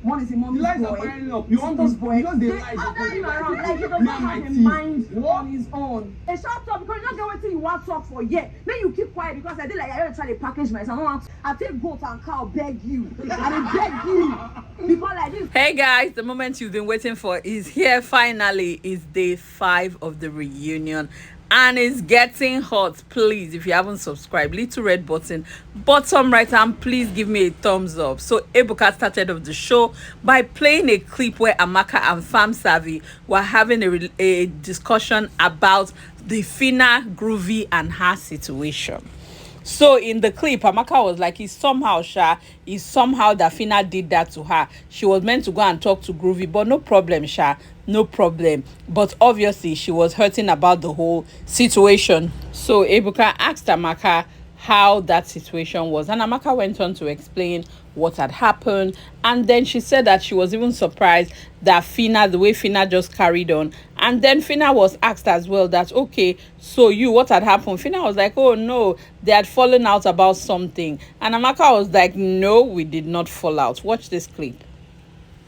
One is a mommy's boy. You want those boy. Because they Like he doesn't have a mind on his own. Hey, shut up because you don't get what you want to talk for. Yeah, then you keep quiet because I did like I don't try to package myself. I take goat and cow, beg you. I beg you because like this. Hey guys, the moment you've been waiting for is here. Finally, it's day 5 of the reunion. And it's getting hot. Please, if you haven't subscribed, little red button bottom right hand, please give me a thumbs up. So Ebuka started off the show by playing a clip where Amaka and Phyna'S Shabby were having a discussion about the Phyna'S, Groovy and her situation. So in the clip, Amaka was like, it's somehow that Phyna'S did that to her. She was meant to go and talk to Groovy, but no problem, no problem. But obviously, she was hurting about the whole situation. So Ebuka asked Amaka how that situation was, and Amaka went on to explain what had happened. And then she said that she was even surprised that the way Phyna'S just carried on. And then Phyna'S was asked as well that, okay, so what had happened? Phyna'S was like, oh no, they had fallen out about something. And Amaka was like, no, we did not fall out. Watch this clip.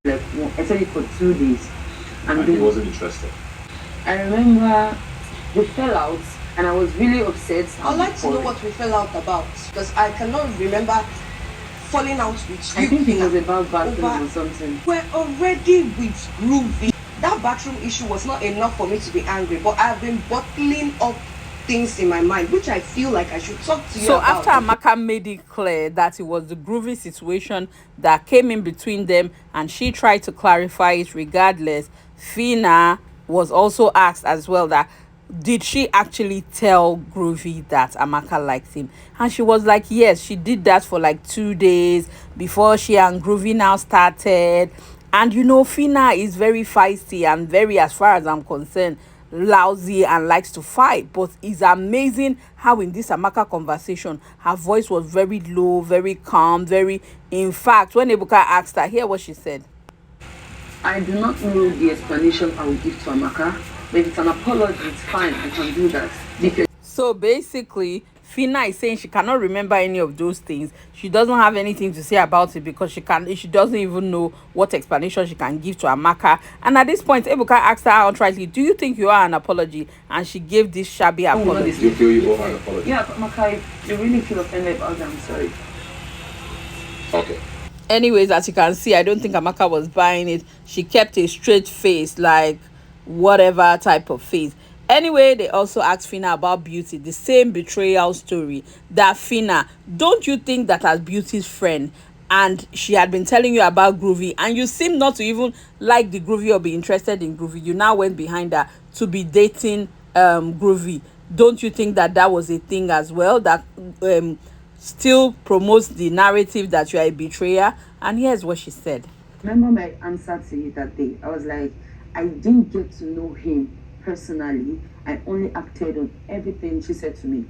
Like, actually for 2 days. And he wasn't interested. I remember we fell out and I was really upset. I'd like to know what we fell out about because I cannot remember falling out with you. I think it was about bathroom or something. We're already with Groovy. That bathroom issue was not enough for me to be angry, but I've been bottling up things in my mind, which I feel like I should talk to you about. So after Amaka made it clear that it was the Groovy situation that came in between them and she tried to clarify it regardless, Phyna'S was also asked as well that did she actually tell Groovy that Amaka likes him? And she was like, yes, she did that for like 2 days before she and Groovy now started. And you know, Phyna'S is very feisty and very, as far as I'm concerned, lousy and likes to fight. But it's amazing how in this Amaka conversation her voice was very low, very calm, in fact, when Ebuka asked her, hear what she said. I do not know the explanation I will give to Amaka, but if it's an apology, it's fine. I can do that. Because so basically, Phyna'S is saying she cannot remember any of those things. She doesn't have anything to say about it because she doesn't even know what explanation she can give to Amaka. And at this point, Ebuka asked her outrightly, do you think you are an apology? And she gave this shabby apology. Do you feel you owe her an apology? yeah, Amaka, if you really feel offended about that, I'm sorry. Okay. Anyways, as you can see, I don't think Amaka was buying it. She kept a straight face, like whatever type of face. Anyway, they also asked Phyna'S about Beauty, the same betrayal story. That Phyna'S, don't you think that as Beauty's friend, and she had been telling you about Groovy, and you seem not to even like the Groovy or be interested in Groovy, you now went behind her to be dating Groovy. Don't you think that was a thing as well, that still promotes the narrative that you are a betrayer? And here's what she said. Remember my answer to you that day? I was like, I didn't get to know him personally. I only acted on everything she said to me.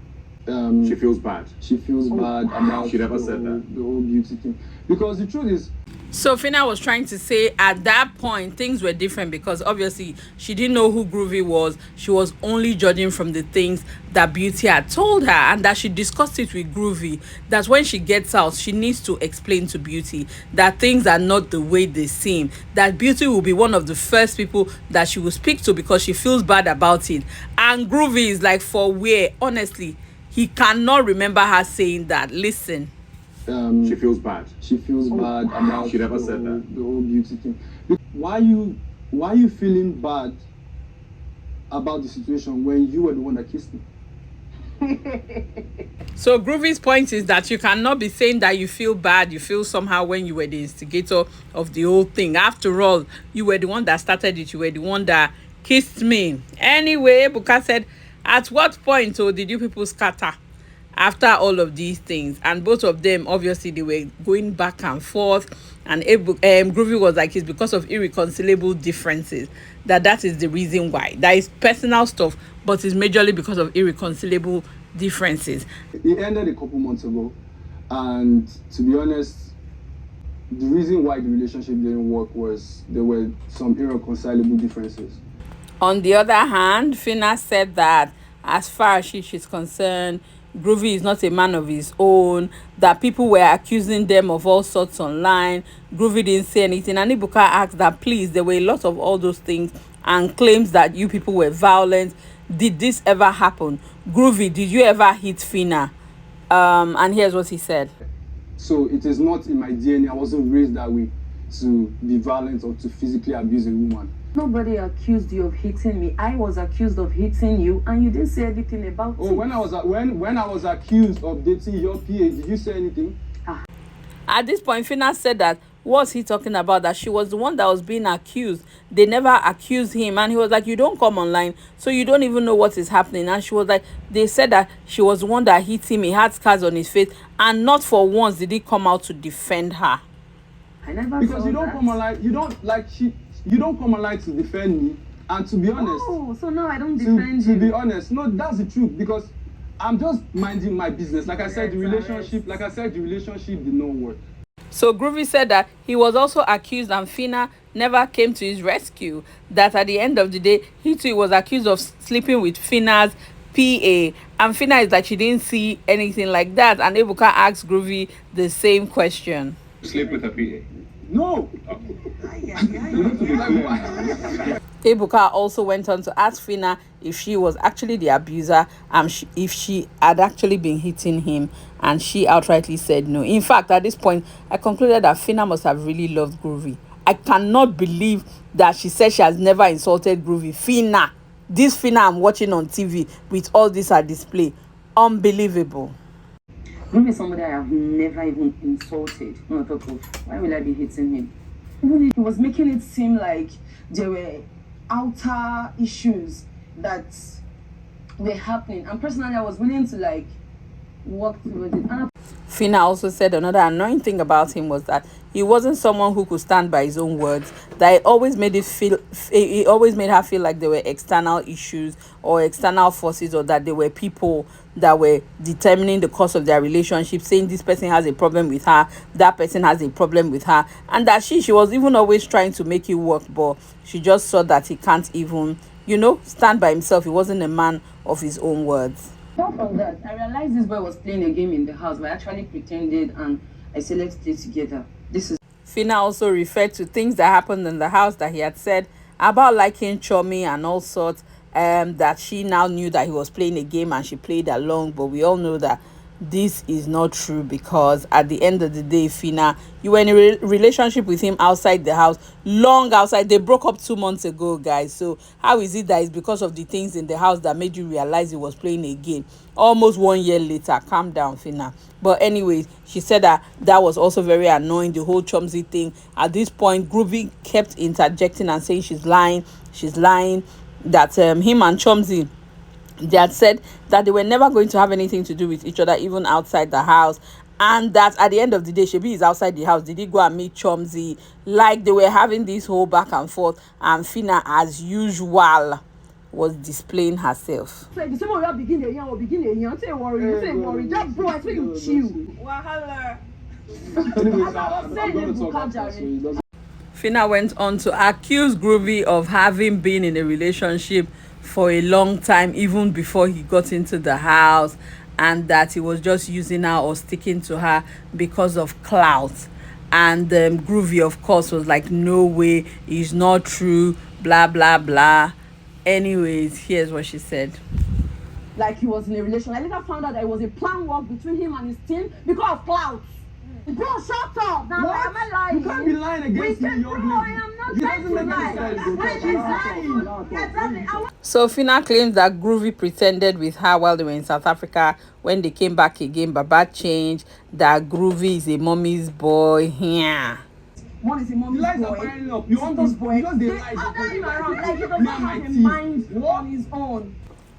She feels bad. She feels bad about She never said that. the whole Beauty thing. Because the truth is, So Phyna'S was trying to say at that point things were different because obviously she didn't know who Groovy was. She was only judging from the things that Beauty had told her, and that she discussed it with Groovy, that when she gets out she needs to explain to Beauty that things are not the way they seem, that Beauty will be one of the first people that she will speak to because she feels bad about it. And Groovy is like, for where? Honestly, he cannot remember her saying that. Listen. She feels bad. She feels bad about She never said that. the whole Beauty thing. Why you feeling bad about the situation when you were the one that kissed me? So Groovy's point is that you cannot be saying that you feel bad, you feel somehow when you were the instigator of the whole thing. After all, you were the one that started it, you were the one that kissed me. Anyway, Ebuka said, at what point did you people scatter after all of these things? And both of them, obviously, they were going back and forth. And Groovy was like, it's because of irreconcilable differences. That is the reason why. That is personal stuff, but it's majorly because of irreconcilable differences. It ended a couple months ago. And to be honest, the reason why the relationship didn't work was there were some irreconcilable differences. On the other hand, Phyna'S said that as far as she's concerned, Groovy is not a man of his own, that people were accusing them of all sorts online. Groovy didn't say anything, and Ebuka asked that please, there were a lot of all those things and claims that you people were violent. Did this ever happen? Groovy, did you ever hit Phyna? And here's what he said. So it is not in my DNA. I wasn't raised that way to be violent or to physically abuse a woman. Nobody accused you of hitting me. I was accused of hitting you, and you didn't say anything about it. Oh, when I was accused of dating your PA, did you say anything? At this point, Phyna said that, what's he talking about? That she was the one that was being accused. They never accused him. And he was like, you don't come online, so you don't even know what is happening. And she was like, they said that she was the one that hit him. He had scars on his face. And not for once did he come out to defend her. I never Because saw you don't that. come online, you don't come online to defend me. And to be honest, Oh, so now I don't defend you. to be honest, no, that's the truth, because I'm just minding my business. Like I said, the relationship did not work. So Groovy said that he was also accused and Phyna never came to his rescue. That at the end of the day, he too was accused of sleeping with Phyna's PA. And Phyna is like, she didn't see anything like that. And Ebuka asked Groovy the same question. Sleep with a PA. No. Ebuka also went on to ask Phyna if she was actually the abuser and if she had actually been hitting him, and she outrightly said no. In fact, at this point, I concluded that Phyna must have really loved Groovy. I cannot believe that she said she has never insulted Groovy. Phyna, this Phyna I'm watching on TV with all this at display, unbelievable. Groovy is somebody I have never even insulted. No, talk of why will I be hitting him? Even he was making it seem like there were outer issues that were happening, and personally I was willing to like work towards it. And Phyna also said another annoying thing about him was that he wasn't someone who could stand by his own words. That it always made her feel like there were external issues or external forces, or that there were people that were determining the course of their relationship, saying this person has a problem with her, that person has a problem with her, and that she was even always trying to make it work, but she just saw that he can't even, stand by himself. He wasn't a man of his own words. apart from that, I realized this boy was playing a game in the house, but I actually pretended, and I said, let's play together. This is Phyna also referred to things that happened in the house that he had said about liking Chomi and all sorts, that she now knew that he was playing a game and she played along. But we all know that this is not true, because at the end of the day, Phyna, you were in a relationship with him outside the house, long outside. They broke up 2 months ago, guys. So how is it that it's because of the things in the house that made you realize he was playing a game almost 1 year later? Calm down, Phyna. But anyways, she said that was also very annoying, the whole Chomzy thing. At this point, Groovy kept interjecting and saying she's lying, that him and Chomzy, they had said that they were never going to have anything to do with each other, even outside the house. And that at the end of the day, Shabby is outside the house. Did he go and meet Chomzy? Like, they were having this whole back and forth. And Phyna, as usual, was displaying herself. So the same way we begin the year, we begin the year. Say worry, just bro, I think you chill. Wahala. Phyna went on to accuse Groovy of having been in a relationship for a long time, even before he got into the house, and that he was just using her or sticking to her because of clout. And Groovy, of course, was like, no way, it's not true, blah blah blah. Anyways, here's what she said. Like he was in a relationship. I later found out that it was a plan work between him and his team because of clout. Bro, shut up! Now, why am I lying? You can't be lying against me, Bro, I am not trying to lie. Exactly. So Phyna claims that Groovy pretended with her while they were in South Africa. When they came back again, Baba changed. That Groovy is a mommy's boy. Yeah. One is a mommy's boy. You want those boys? Because they lie. Like he does not have a mind on his own.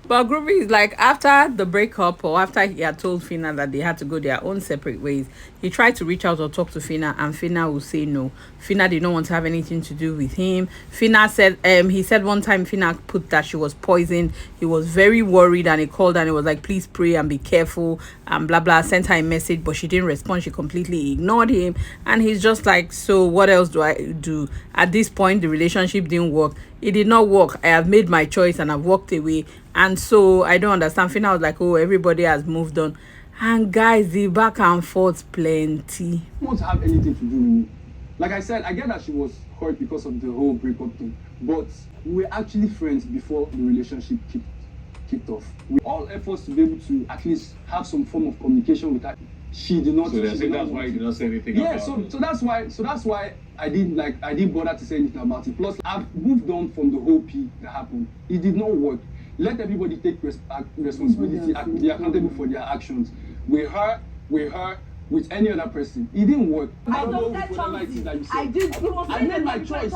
But Groovy is like, after the breakup, or after he had told Phyna that they had to go their own separate ways, he tried to reach out or talk to Phyna, and Phyna will say no. Phyna did not want to have anything to do with him. Phyna said, he said one time Phyna put that she was poisoned. He was very worried, and he called and he was like, please pray and be careful, and blah blah. Sent her a message, but she didn't respond. She completely ignored him, and he's just like, so what else do I do? At this point, the relationship didn't work. It did not work. I have made my choice and I've walked away, And so I don't understand. Phina was like, oh, everybody has moved on. And guys, the back and forth plenty. Want to have anything to do with me. Like I said, I get that she was hurt because of the whole breakup thing, but we were actually friends before the relationship kicked off. We all efforts to be able to at least have some form of communication with her. She did not. So that's why you did not say anything about it. So that's why I didn't bother to say anything about it. Plus, I've moved on from the whole P that happened. It did not work. Let everybody take responsibility and be accountable for their actions. With her, with any other person. It didn't work. I don't get chances. I did. I made my choice.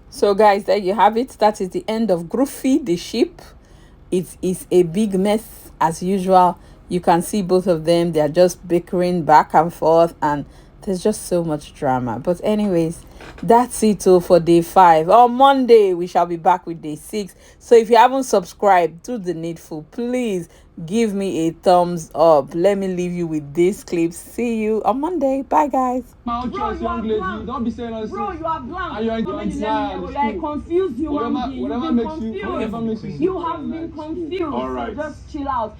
So guys, there you have it. That is the end of Groovy, the ship. It is a big mess as usual. You can see both of them. They are just bickering back and forth, and there's just so much drama. But anyways, that's it all for day 5. On Monday we shall be back with day 6. So if you haven't subscribed, do the needful. Please give me a thumbs up. Let me leave you with this clip. See you on Monday. Bye guys. My choice, young lady. Don't be saying us. Bro, you are blank. And you're Like confused human being. Whatever makes you You have been confused. All right. So just chill out.